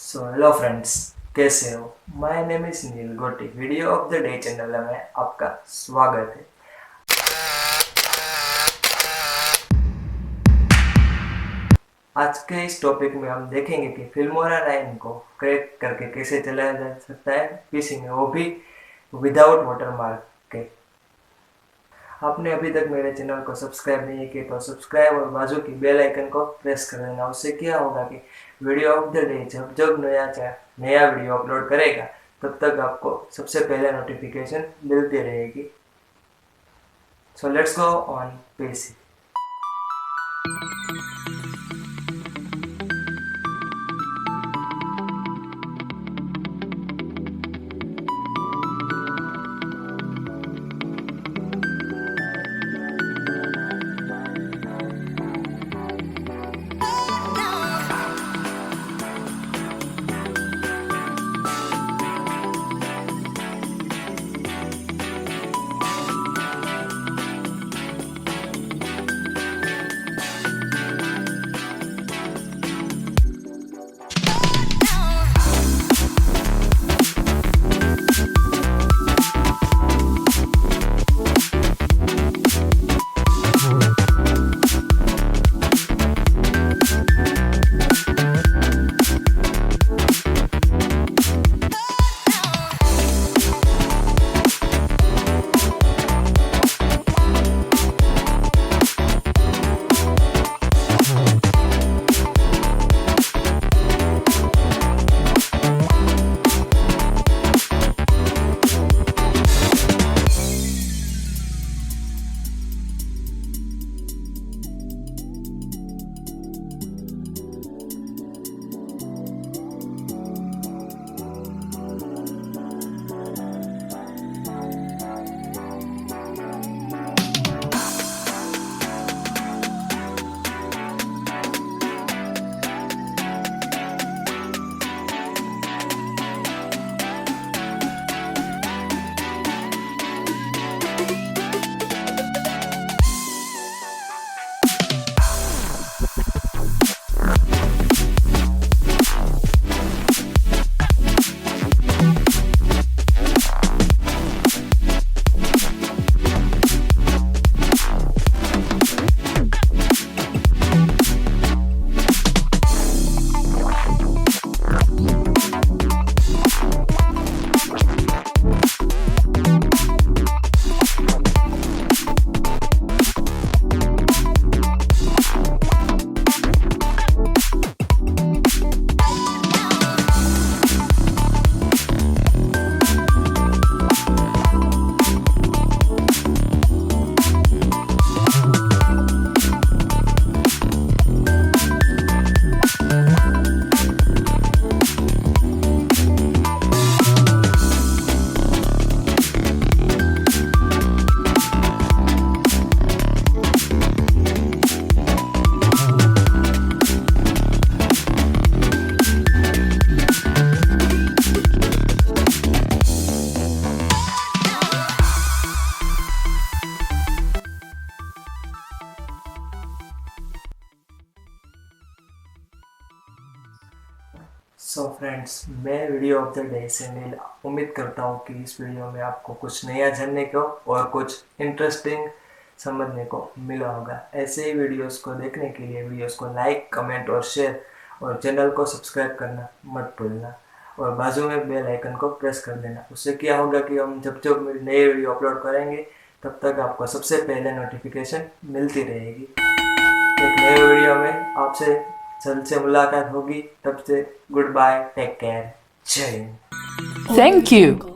So hello friends, कैसे हो? My name is नील गोटी। Video of the day channel में आपका स्वागत है। आज के इस टॉपिक में हम देखेंगे कि फिल्मोरा 9 को क्रैक करके कैसे चलाया जा सकता है पीसी में, वो भी विदाउट वाटरमार्क के। आपने अभी तक मेरे चैनल को सब्सक्राइब नहीं किया तो सब्सक्राइब और बाजू की बेल आइकन को प्रेस कर देना। उससे क्या होगा कि वीडियो ऑफ द डे जब जब नया वीडियो अपलोड करेगा तब तक आपको सबसे पहले नोटिफिकेशन मिलती रहेगी। So let's go on PC. So friends, मैं वीडियो ऑफ द डे से नील उम्मीद करता हूँ कि इस वीडियो में आपको कुछ नया जानने को और कुछ इंटरेस्टिंग समझने को मिला होगा। ऐसे ही वीडियोस को देखने के लिए वीडियोस को लाइक, कमेंट और शेयर और चैनल को सब्सक्राइब करना मत भूलना और बाजू में बेल आइकन को प्रेस कर देना। उससे क्या होगा कि हम जब जब नए वीडियो अपलोड करेंगे तब तक आपको सबसे पहले नोटिफिकेशन मिलती रहेगी। एक नए वीडियो में आपसे जल्द से मुलाकात होगी। तब से गुड बाय, टेक केयर, जय हिंद। Thank you.